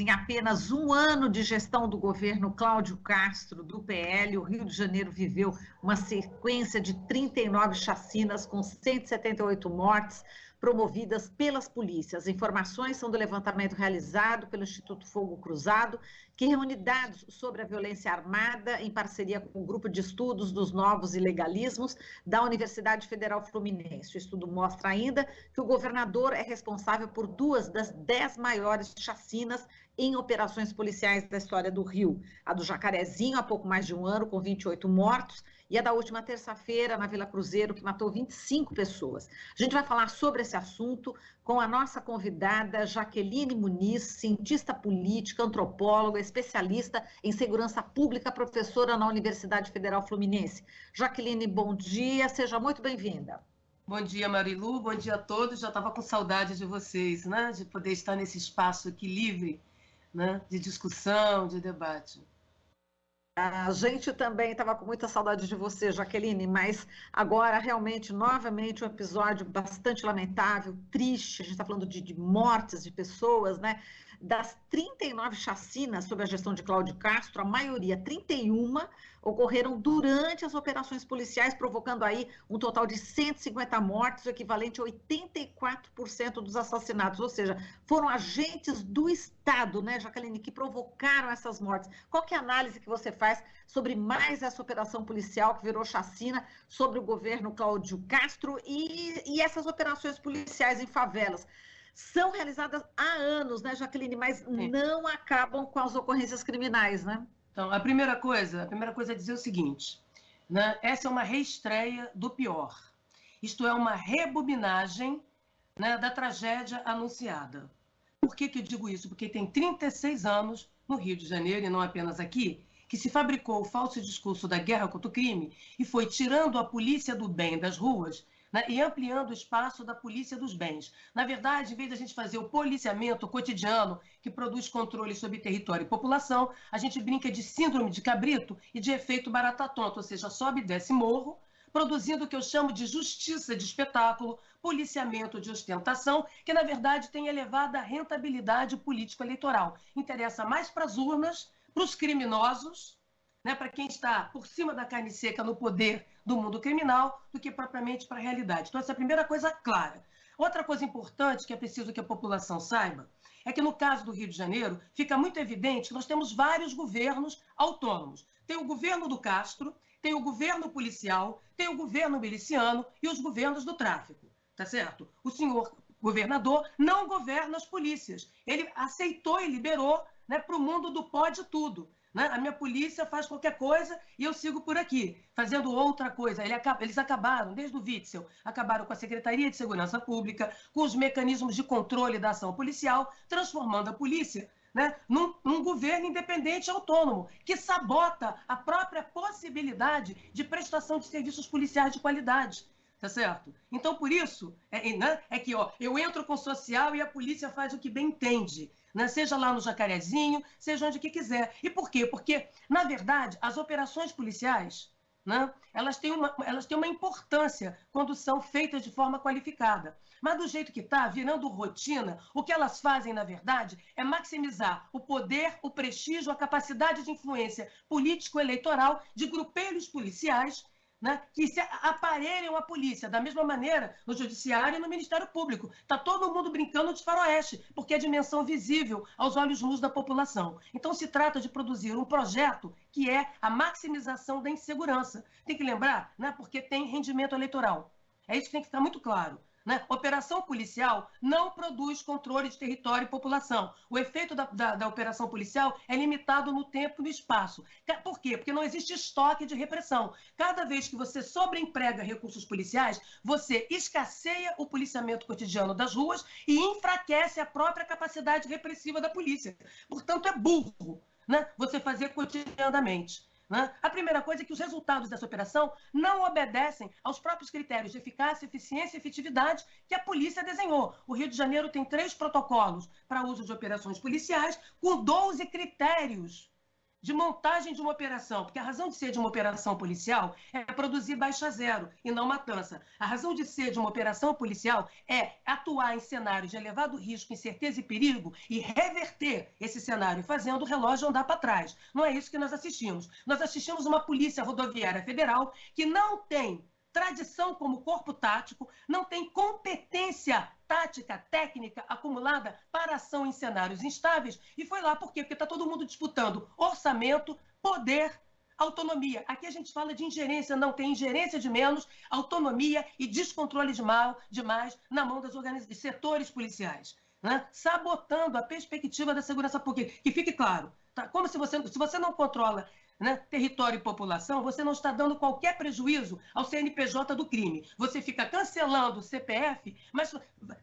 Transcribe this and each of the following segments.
Em apenas um ano de gestão do governo Cláudio Castro, do PL, o Rio de Janeiro viveu uma sequência de 39 chacinas com 178 mortes promovidas pelas polícias. Informações são do levantamento realizado pelo Instituto Fogo Cruzado, que reúne dados sobre a violência armada em parceria com o Grupo de Estudos dos Novos Ilegalismos da Universidade Federal Fluminense. O estudo mostra ainda que o governador é responsável por 2 das 10 maiores chacinas em operações policiais da história do Rio. A do Jacarezinho, há pouco mais de um ano, com 28 mortos, e a da última terça-feira, na Vila Cruzeiro, que matou 25 pessoas. A gente vai falar sobre esse assunto com a nossa convidada, Jaqueline Muniz, cientista política, antropóloga, especialista em segurança pública, professora na Universidade Federal Fluminense. Jaqueline, bom dia, seja muito bem-vinda. Bom dia, Marilu, bom dia a todos. Já estava com saudade de vocês, né? De poder estar nesse espaço aqui livre, né? De discussão, de debate. A gente também estava com muita saudade de você, Jaqueline, mas agora, realmente, novamente, um episódio bastante lamentável, triste. A gente está falando de mortes de pessoas, né? Das 39 chacinas sob a gestão de Cláudio Castro, a maioria, 31, ocorreram durante as operações policiais, provocando aí um total de 150 mortes, o equivalente a 84% dos assassinatos. Ou seja, foram agentes do Estado, né, Jaqueline, que provocaram essas mortes. Qual que é a análise que você faz sobre mais essa operação policial que virou chacina sobre o governo Cláudio Castro e essas operações policiais em favelas? São realizadas há anos, né, Jaqueline, mas não acabam com as ocorrências criminais, né? Então, a primeira coisa é dizer o seguinte, né? Essa é uma reestreia do pior. Isto é uma rebobinagem, né, da tragédia anunciada. Por que eu digo isso? Porque tem 36 anos no Rio de Janeiro, e não apenas aqui, que se fabricou o falso discurso da guerra contra o crime e foi tirando a polícia do bem das ruas, né, e ampliando o espaço da polícia dos bens. Na verdade, em vez de a gente fazer o policiamento cotidiano, que produz controle sobre território e população, a gente brinca de síndrome de cabrito e de efeito barata tonta, ou seja, sobe e desce morro, produzindo o que eu chamo de justiça de espetáculo, policiamento de ostentação, que na verdade tem elevada rentabilidade político-eleitoral. Interessa mais para as urnas, para os criminosos, né, para quem está por cima da carne seca no poder do mundo criminal, do que propriamente para a realidade. Então, essa é a primeira coisa clara. Outra coisa importante que é preciso que a população saiba é que, no caso do Rio de Janeiro, fica muito evidente que nós temos vários governos autônomos. Tem o governo do Castro, tem o governo policial, tem o governo miliciano e os governos do tráfico, tá certo? O senhor governador não governa as polícias. Ele aceitou e liberou, né, para o mundo do pode tudo. Né? A minha polícia faz qualquer coisa e eu sigo por aqui, fazendo outra coisa. Eles acabaram, desde o Witzel, acabaram com a Secretaria de Segurança Pública, com os mecanismos de controle da ação policial, transformando a polícia, né, num governo independente e autônomo, que sabota a própria possibilidade de prestação de serviços policiais de qualidade. Tá certo? Então, por isso, que eu entro com o social e a polícia faz o que bem entende. Né? Seja lá no Jacarezinho, seja onde que quiser. E por quê? Porque, na verdade, as operações policiais, né, elas têm uma importância quando são feitas de forma qualificada. Mas do jeito que está, virando rotina, o que elas fazem, na verdade, é maximizar o poder, o prestígio, a capacidade de influência político-eleitoral de grupelhos policiais, né, que se aparelham a polícia, da mesma maneira no Judiciário e no Ministério Público. Está todo mundo brincando de faroeste, porque é dimensão visível aos olhos nus da população. Então, se trata de produzir um projeto que é a maximização da insegurança. Tem que lembrar, né, porque tem rendimento eleitoral. É isso que tem que ficar muito claro. Né? Operação policial não produz controle de território e população. O efeito da operação policial é limitado no tempo e no espaço. Por quê? Porque não existe estoque de repressão. Cada vez que você sobreemprega recursos policiais, você escasseia o policiamento cotidiano das ruas e enfraquece a própria capacidade repressiva da polícia. Portanto, é burro, né, você fazer cotidianamente. Né? A primeira coisa é que os resultados dessa operação não obedecem aos próprios critérios de eficácia, eficiência e efetividade que a polícia desenhou. O Rio de Janeiro tem 3 protocolos para uso de operações policiais, com 12 critérios de montagem de uma operação, porque a razão de ser de uma operação policial é produzir baixa zero e não matança. A razão de ser de uma operação policial é atuar em cenários de elevado risco, incerteza e perigo e reverter esse cenário, fazendo o relógio andar para trás. Não é isso que nós assistimos. Nós assistimos uma Polícia Rodoviária Federal que não tem tradição como corpo tático, não tem competência tática, técnica acumulada para ação em cenários instáveis. E foi lá por quê? Porque está todo mundo disputando orçamento, poder, autonomia. Aqui a gente fala de ingerência, não tem ingerência de menos, autonomia e descontrole demais na mão dos setores policiais, né? Sabotando a perspectiva da segurança pública. Que fique claro, tá? Como se você não controla, né, território e população, você não está dando qualquer prejuízo ao CNPJ do crime. Você fica cancelando o CPF, mas,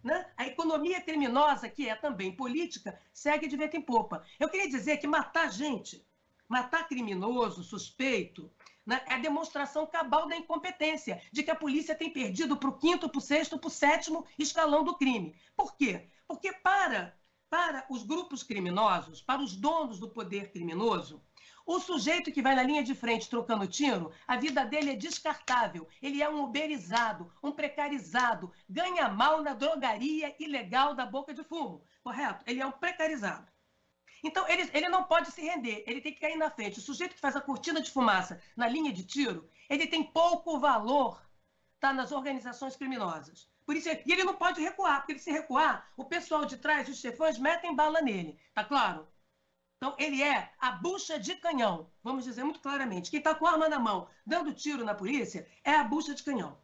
né, a economia criminosa, que é também política, segue de vento em popa. Eu queria dizer que matar gente, matar criminoso, suspeito, né, é a demonstração cabal da incompetência, de que a polícia tem perdido para o 5º, para o 6º, para o 7º escalão do crime. Por quê? Porque para os grupos criminosos, para os donos do poder criminoso, o sujeito que vai na linha de frente trocando tiro, a vida dele é descartável. Ele é um uberizado, um precarizado, ganha mal na drogaria ilegal da boca de fumo, correto? Ele é um precarizado. Então, ele não pode se render, ele tem que cair na frente. O sujeito que faz a cortina de fumaça na linha de tiro, ele tem pouco valor, tá, nas organizações criminosas. Por isso, e ele não pode recuar, porque se recuar, o pessoal de trás, os chefões, metem bala nele, tá claro? Então, ele é a bucha de canhão, vamos dizer muito claramente. Quem está com a arma na mão, dando tiro na polícia, é a bucha de canhão.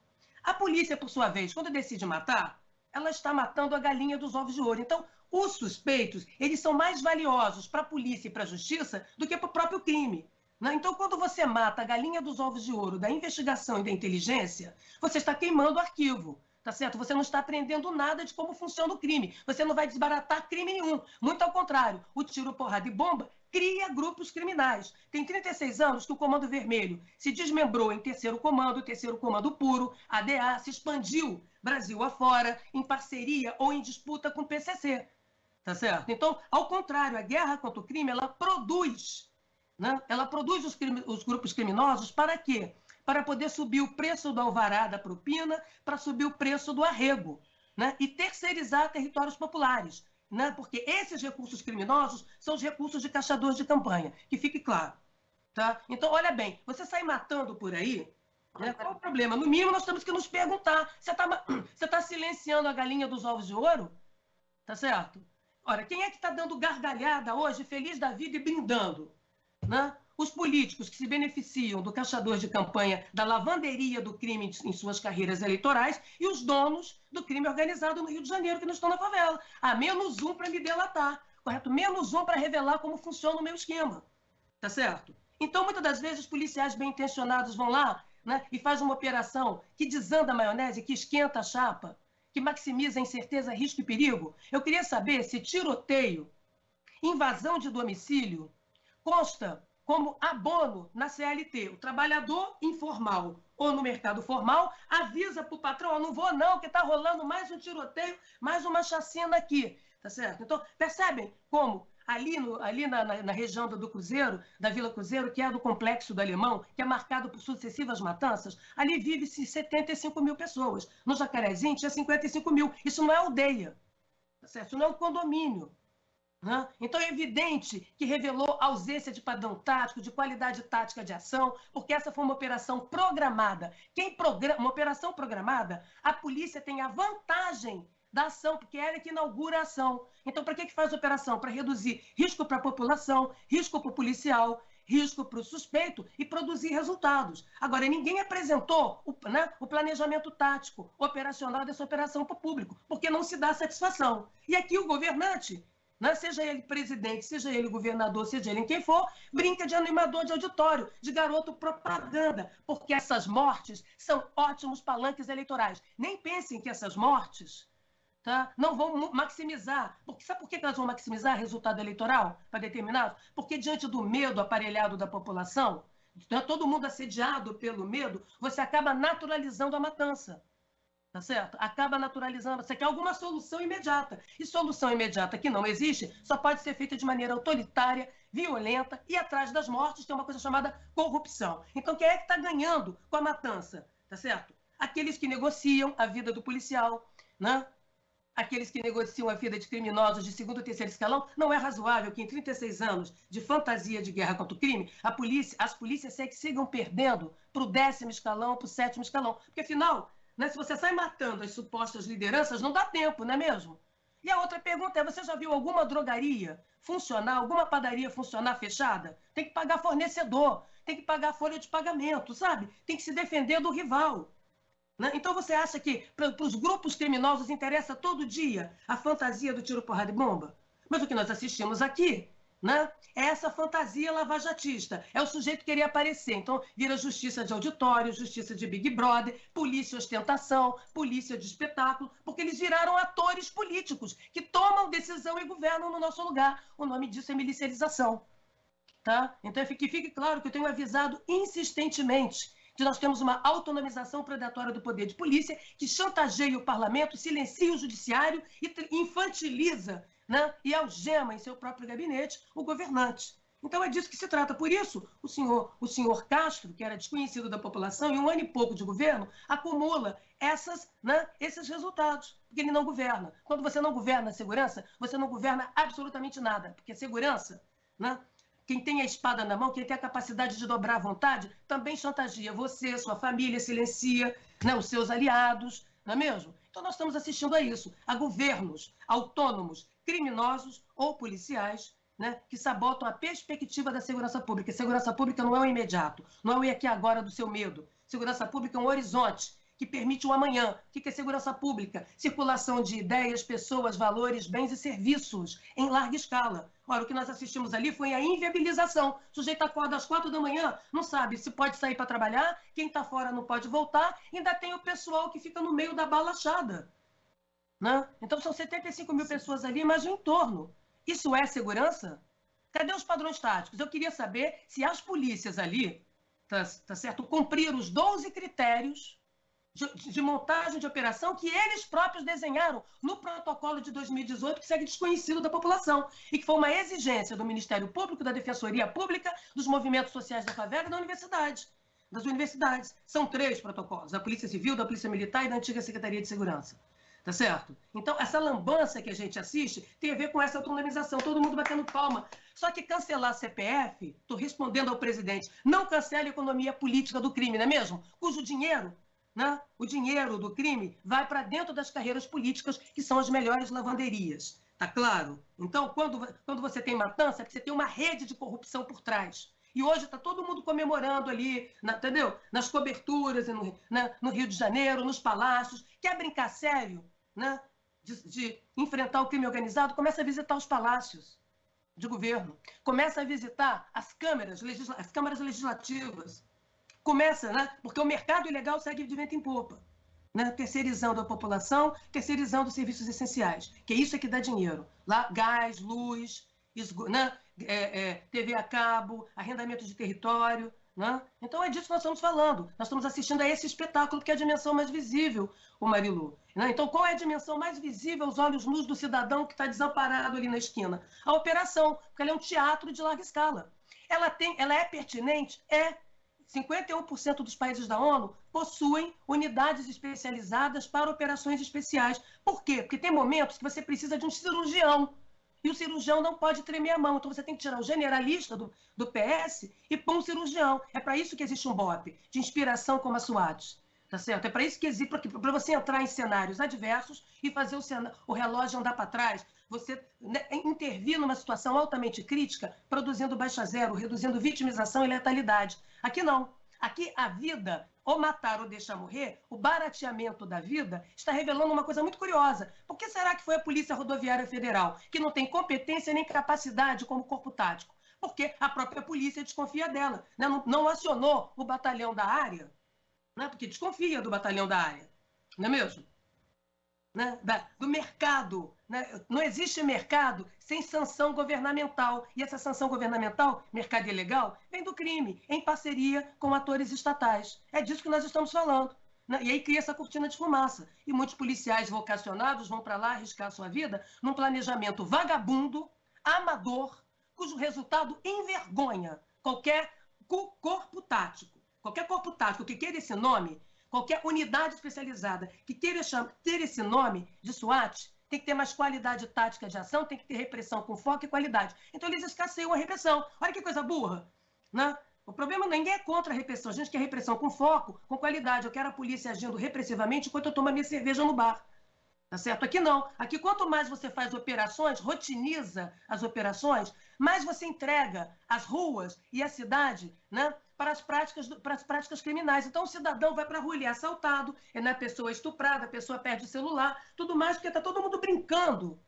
A polícia, por sua vez, quando decide matar, ela está matando a galinha dos ovos de ouro. Então, os suspeitos, eles são mais valiosos para a polícia e para a justiça do que para o próprio crime, né? Então, quando você mata a galinha dos ovos de ouro da investigação e da inteligência, você está queimando o arquivo. Tá certo? Você não está aprendendo nada de como funciona o crime. Você não vai desbaratar crime nenhum. Muito ao contrário, o tiro, porrada e bomba cria grupos criminais. Tem 36 anos que o Comando Vermelho se desmembrou em terceiro comando puro, ADA, se expandiu Brasil afora, em parceria ou em disputa com o PCC. Tá certo? Então, ao contrário, a guerra contra o crime, ela produz, né? Ela produz os grupos criminosos para quê? Para poder subir o preço do alvará da propina, para subir o preço do arrego, né? E terceirizar territórios populares, né? Porque esses recursos criminosos são os recursos de caçadores de campanha, que fique claro. Tá? Então, olha bem, você sai matando por aí, né? Qual o problema? No mínimo, nós temos que nos perguntar, você tá silenciando a galinha dos ovos de ouro? Tá certo? Ora, quem é que está dando gargalhada hoje, feliz da vida e brindando, né? Os políticos que se beneficiam do caçador de campanha, da lavanderia do crime em suas carreiras eleitorais, e os donos do crime organizado no Rio de Janeiro, que não estão na favela. -1 para me delatar, correto? -1 para revelar como funciona o meu esquema, tá certo? Então, muitas das vezes, os policiais bem-intencionados vão lá, né, e fazem uma operação que desanda a maionese, que esquenta a chapa, que maximiza a incerteza, risco e perigo. Eu queria saber se tiroteio, invasão de domicílio, consta como abono na CLT. O trabalhador informal ou no mercado formal avisa para o patrão, não vou não, que está rolando mais um tiroteio, mais uma chacina aqui, tá certo? Então, percebem como ali na região do Cruzeiro, da Vila Cruzeiro, que é do Complexo do Alemão, que é marcado por sucessivas matanças, ali vive-se 75 mil pessoas. No Jacarezinho tinha 55 mil. Isso não é aldeia, tá certo? Isso não é um condomínio. Então é evidente que revelou ausência de padrão tático, de qualidade tática de ação, porque essa foi uma operação programada. Uma operação programada, a polícia tem a vantagem da ação, porque é ela que inaugura a ação. Então, para que faz a operação? Para reduzir risco para a população, risco para o policial, risco para o suspeito e produzir resultados. Agora, ninguém apresentou o planejamento tático, operacional dessa operação para o público, porque não se dá satisfação. E aqui o governante, seja ele presidente, seja ele governador, seja ele quem for, brinca de animador de auditório, de garoto propaganda, porque essas mortes são ótimos palanques eleitorais. Nem pensem que essas mortes, tá, não vão maximizar. Sabe por que elas vão maximizar resultado eleitoral para determinado? Porque diante do medo aparelhado da população, todo mundo assediado pelo medo, você acaba naturalizando a matança. tá certo? Acaba naturalizando. Você quer alguma solução imediata. E solução imediata que não existe só pode ser feita de maneira autoritária, violenta e atrás das mortes tem uma coisa chamada corrupção. Então, quem é que está ganhando com a matança? Tá certo? Aqueles que negociam a vida do policial, né? Aqueles que negociam a vida de criminosos de segundo e terceiro escalão. Não é razoável que em 36 anos de fantasia de guerra contra o crime, as polícias sigam perdendo para o 10º escalão, para o 7º escalão. Porque, afinal, né, se você sai matando as supostas lideranças, não dá tempo, não é mesmo? E a outra pergunta é, você já viu alguma drogaria funcionar, alguma padaria funcionar fechada? Tem que pagar fornecedor, tem que pagar folha de pagamento, sabe? Tem que se defender do rival. Né? Então você acha que para os grupos criminosos interessa todo dia a fantasia do tiro, porrada e bomba? Mas o que nós assistimos aqui, né, é essa fantasia lavajatista. É o sujeito querer aparecer. Então vira justiça de auditório, justiça de Big Brother, polícia ostentação, polícia de espetáculo, porque eles viraram atores políticos que tomam decisão e governam no nosso lugar. O nome disso é milicialização. Tá? Então que fique claro que eu tenho avisado insistentemente que nós temos uma autonomização predatória do poder de polícia que chantageia o parlamento, silencia o judiciário e infantiliza, né, e algema em seu próprio gabinete o governante. Então é disso que se trata. Por isso, o senhor Castro, que era desconhecido da população, em 1 ano e pouco de governo, acumula esses resultados, porque ele não governa. Quando você não governa a segurança, você não governa absolutamente nada, porque segurança, né, quem tem a espada na mão, quem tem a capacidade de dobrar à vontade, também chantageia você, sua família, silencia, né, os seus aliados, não é mesmo? Então nós estamos assistindo a isso, a governos autônomos, criminosos ou policiais, né, que sabotam a perspectiva da segurança pública. Segurança pública não é o imediato, não é o aqui e agora do seu medo. Segurança pública é um horizonte que permite o amanhã. O que é segurança pública? Circulação de ideias, pessoas, valores, bens e serviços em larga escala. Ora, o que nós assistimos ali foi a inviabilização. O sujeito acorda às 4 da manhã, não sabe se pode sair para trabalhar, quem está fora não pode voltar, ainda tem o pessoal que fica no meio da balachada. Né? Então, são 75 mil pessoas ali, mas o entorno. Isso é segurança? Cadê os padrões táticos? Eu queria saber se as polícias ali, tá certo, cumpriram os 12 critérios de montagem de operação que eles próprios desenharam no protocolo de 2018, que segue desconhecido da população, e que foi uma exigência do Ministério Público, da Defensoria Pública, dos movimentos sociais da favela e das universidades. São 3 protocolos, da Polícia Civil, da Polícia Militar e da antiga Secretaria de Segurança. Tá certo? Então, essa lambança que a gente assiste tem a ver com essa autonomização, todo mundo batendo palma. Só que cancelar a CPF, estou respondendo ao presidente, não cancela a economia política do crime, não é mesmo? Cujo dinheiro, né, o dinheiro do crime vai para dentro das carreiras políticas, que são as melhores lavanderias. Tá claro? Então, quando você tem matança, é porque você tem uma rede de corrupção por trás. E hoje está todo mundo comemorando ali, entendeu? Nas coberturas, no Rio de Janeiro, nos palácios. Quer brincar sério, né, de enfrentar o crime organizado? Começa a visitar os palácios de governo. Começa a visitar as câmaras legislativas. Começa, né? Porque o mercado ilegal segue de vento em popa. Né? Terceirizando a população, terceirizando os serviços essenciais. Que isso é que dá dinheiro. Lá, gás, luz, né? TV a cabo, arrendamento de território. Né? Então é disso que nós estamos falando. Nós estamos assistindo a esse espetáculo que é a dimensão mais visível, o Marilu. Né? Então qual é a dimensão mais visível aos olhos nus do cidadão que está desamparado ali na esquina? A operação, porque ela é um teatro de larga escala. Ela é pertinente? É. 51% dos países da ONU possuem unidades especializadas para operações especiais. Por quê? Porque tem momentos que você precisa de um cirurgião. E o cirurgião não pode tremer a mão. Então você tem que tirar o generalista do PS e pôr um cirurgião. É para isso que existe um BOP, de inspiração como a SWAT. Tá certo? É para isso que existe, para você entrar em cenários adversos e fazer o relógio andar para trás. Você, né, intervir numa situação altamente crítica, produzindo baixa zero, reduzindo vitimização e letalidade. Aqui não. Aqui a vida, ou matar ou deixar morrer, o barateamento da vida, está revelando uma coisa muito curiosa. Por que será que foi a Polícia Rodoviária Federal, que não tem competência nem capacidade como corpo tático? Porque a própria polícia desconfia dela. Né? Não acionou o batalhão da área, né? Porque desconfia do batalhão da área. Não é mesmo? Né? Do mercado. Né? Não existe mercado sem sanção governamental. E essa sanção governamental, mercado ilegal, vem do crime, em parceria com atores estatais. É disso que nós estamos falando. né? E aí cria essa cortina de fumaça. E muitos policiais vocacionados vão para lá arriscar a sua vida num planejamento vagabundo, amador, cujo resultado envergonha qualquer corpo tático. Qualquer corpo tático que queira esse nome, qualquer unidade especializada que queira ter esse nome de SWAT, tem que ter mais qualidade tática de ação, tem que ter repressão com foco e qualidade. Então eles escasseiam a repressão. Olha que coisa burra, né? O problema, ninguém é contra a repressão. A gente quer repressão com foco, com qualidade. Eu quero a polícia agindo repressivamente enquanto eu tomo a minha cerveja no bar. Tá certo? Aqui não. Aqui, quanto mais você faz operações, rotiniza as operações, mais você entrega as ruas e a cidade, né, para as práticas criminais. Então, o cidadão vai para a rua, ele é assaltado, a pessoa é estuprada, a pessoa perde o celular, tudo mais, porque está todo mundo brincando.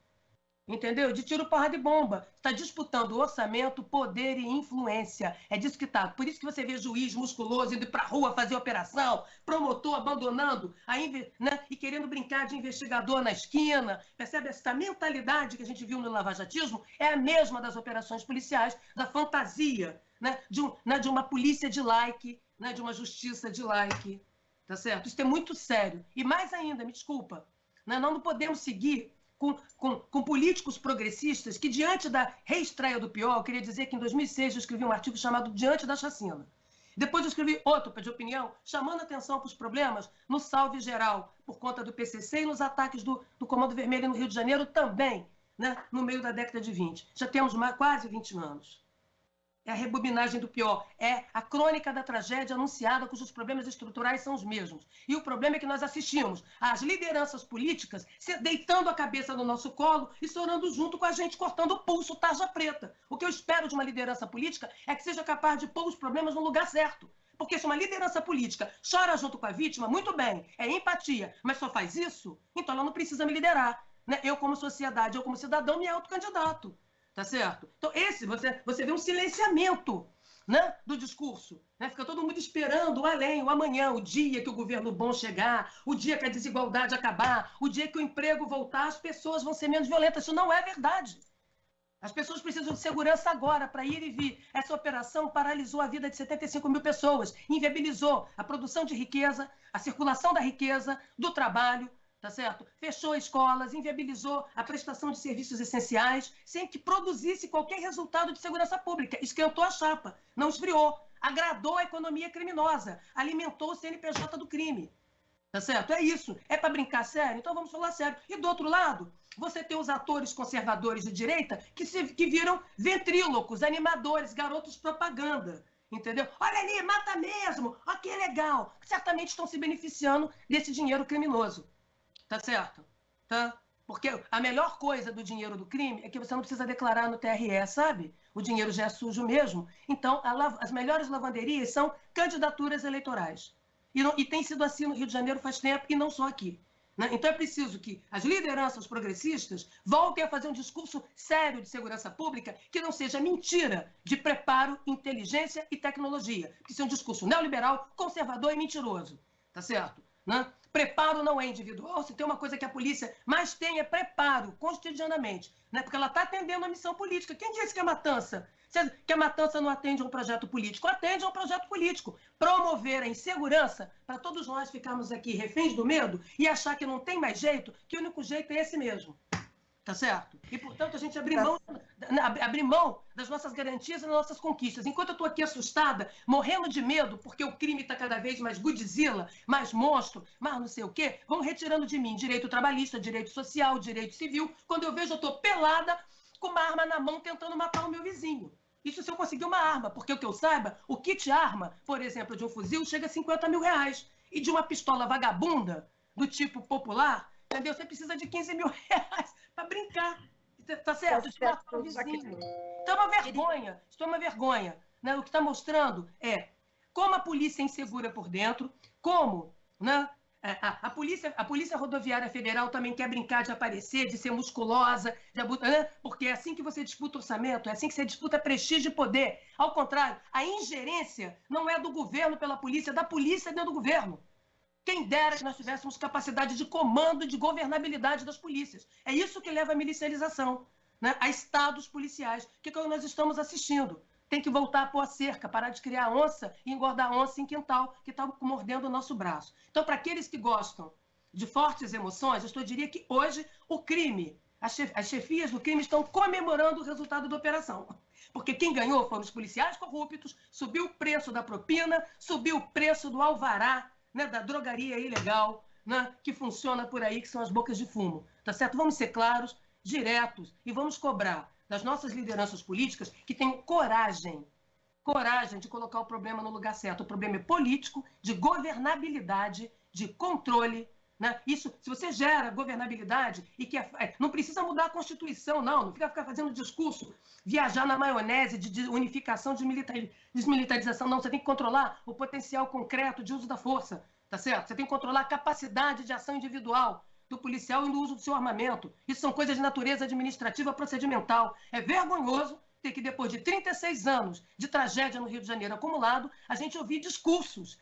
Entendeu? De tiro, porrada e bomba. Está disputando orçamento, poder e influência. É disso que está. Por isso que você vê juiz musculoso indo para a rua fazer operação, promotor abandonando, né? E querendo brincar de investigador na esquina. Percebe? Essa mentalidade que a gente viu no lavajatismo é a mesma das operações policiais, da fantasia, né? De uma polícia de like, né? De uma justiça de like. Tá certo? Isso é muito sério. E mais ainda, me desculpa, né? Nós não podemos seguir com políticos progressistas que, diante da reestreia do pior, eu queria dizer que em 2006 eu escrevi um artigo chamado Diante da Chacina. Depois eu escrevi outro, de opinião, chamando atenção para os problemas no salve geral, por conta do PCC e nos ataques do Comando Vermelho no Rio de Janeiro também, né, no meio da década de 20. Já temos quase 20 anos. É a rebobinagem do pior, é a crônica da tragédia anunciada, cujos problemas estruturais são os mesmos. E o problema é que nós assistimos às lideranças políticas deitando a cabeça no nosso colo e chorando junto com a gente, cortando o pulso tarja preta. O que eu espero de uma liderança política é que seja capaz de pôr os problemas no lugar certo. Porque se uma liderança política chora junto com a vítima, muito bem, é empatia, mas só faz isso, então ela não precisa me liderar, né? Eu, como sociedade, eu, como cidadão, me autocandidato. Tá certo? Então, você vê um silenciamento, né, do discurso. Né? Fica todo mundo esperando o além, o amanhã, o dia que o governo bom chegar, o dia que a desigualdade acabar, o dia que o emprego voltar, as pessoas vão ser menos violentas. Isso não é verdade. As pessoas precisam de segurança agora para ir e vir. Essa operação paralisou a vida de 75 mil pessoas, inviabilizou a produção de riqueza, a circulação da riqueza, do trabalho, tá certo? Fechou escolas, inviabilizou a prestação de serviços essenciais, sem que produzisse qualquer resultado de segurança pública. Esquentou a chapa, não esfriou, agradou a economia criminosa, alimentou o CNPJ do crime. Tá certo? É isso. É para brincar sério? Então vamos falar sério. E do outro lado, você tem os atores conservadores de direita que viram ventrílocos, animadores, garotos propaganda. Entendeu? Olha ali, mata mesmo, olha que legal. Certamente estão se beneficiando desse dinheiro criminoso. Tá certo? Tá? Porque a melhor coisa do dinheiro do crime é que você não precisa declarar no TRE, sabe? O dinheiro já é sujo mesmo. Então, as melhores lavanderias são candidaturas eleitorais. E tem sido assim no Rio de Janeiro faz tempo, e não só aqui. Né? Então, é preciso que as lideranças progressistas voltem a fazer um discurso sério de segurança pública que não seja mentira de preparo, inteligência e tecnologia. Que seja um discurso neoliberal, conservador e mentiroso. Tá certo? Né? Preparo não é individual. Se tem uma coisa que a polícia mais tem é preparo, cotidianamente, né? Porque ela está atendendo a missão política. Quem disse que a matança não atende a um projeto político? Atende a um projeto político. Promover a insegurança para todos nós ficarmos aqui reféns do medo e achar que não tem mais jeito, que o único jeito é esse mesmo. Tá certo? E, portanto, a gente abrir mão das nossas garantias e das nossas conquistas. Enquanto eu estou aqui assustada, morrendo de medo, porque o crime está cada vez mais Godzilla, mais monstro, mais não sei o quê, vão retirando de mim direito trabalhista, direito social, direito civil. Quando eu vejo, eu estou pelada, com uma arma na mão, tentando matar o meu vizinho. Isso se eu conseguir uma arma, porque o que eu saiba, o kit arma, por exemplo, de um fuzil, chega a 50 mil reais. E de uma pistola vagabunda, do tipo popular, entendeu? Você precisa de 15 mil reais para brincar. Tá certo? De matar o vizinho. Então é uma vergonha. Isso é uma vergonha. Né? O que está mostrando é como a polícia é insegura por dentro, como, né, a Polícia Rodoviária Federal também quer brincar de aparecer, de ser musculosa, né? Porque é assim que você disputa orçamento, é assim que você disputa prestígio e poder. Ao contrário, a ingerência não é do governo pela polícia, é da polícia dentro do governo. Quem dera que nós tivéssemos capacidade de comando e de governabilidade das polícias. É isso que leva à milicialização, né? A estados policiais, que é o que nós estamos assistindo. tem que voltar a pôr a cerca, parar de criar onça e engordar onça em quintal, que está mordendo o nosso braço. Então, para aqueles que gostam de fortes emoções, eu diria que hoje o crime, as chefias do crime estão comemorando o resultado da operação. Porque quem ganhou foram os policiais corruptos, subiu o preço da propina, subiu o preço do alvará, né, da drogaria ilegal, né, que funciona por aí, que são as bocas de fumo. Tá certo? Vamos ser claros, diretos, e vamos cobrar das nossas lideranças políticas que tenham coragem de colocar o problema no lugar certo. O problema é político, de governabilidade, de controle, né? Isso, se você gera governabilidade e que não precisa mudar a Constituição, não fica fazendo discurso, viajar na maionese de unificação, de desmilitarização, não. Você tem que controlar o potencial concreto de uso da força, tá certo? Você tem que controlar a capacidade de ação individual do policial e no uso do seu armamento. Isso são coisas de natureza administrativa procedimental. É vergonhoso ter que, depois de 36 anos de tragédia no Rio de Janeiro acumulado, a gente ouvir discursos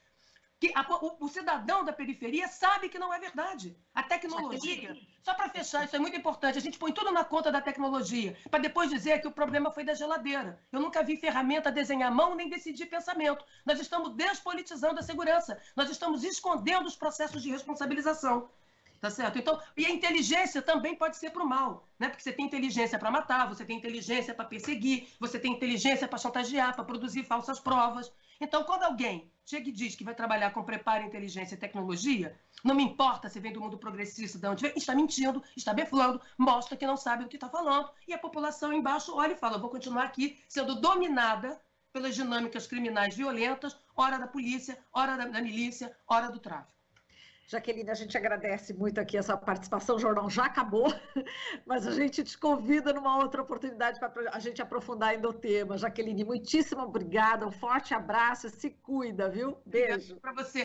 que o cidadão da periferia sabe que não é verdade. A tecnologia, só para fechar, isso é muito importante, a gente põe tudo na conta da tecnologia, para depois dizer que o problema foi da geladeira. Eu nunca vi ferramenta desenhar mão nem decidir pensamento. Nós estamos despolitizando a segurança, nós estamos escondendo os processos de responsabilização. Tá certo? Então, e a inteligência também pode ser para o mal, né? Porque você tem inteligência para matar, você tem inteligência para perseguir, você tem inteligência para chantagear, para produzir falsas provas. Então, quando alguém chega e diz que vai trabalhar com preparo, inteligência e tecnologia, não me importa se vem do mundo progressista, de onde vem, está mentindo, está beflando, mostra que não sabe do que está falando, e a população embaixo olha e fala, vou continuar aqui sendo dominada pelas dinâmicas criminais violentas, hora da polícia, hora da milícia, hora do tráfico. Jaqueline, a gente agradece muito aqui a sua participação, o jornal já acabou, mas a gente te convida numa outra oportunidade para a gente aprofundar ainda o tema. Jaqueline, muitíssimo obrigada, um forte abraço, se cuida, viu? Beijo. Para você.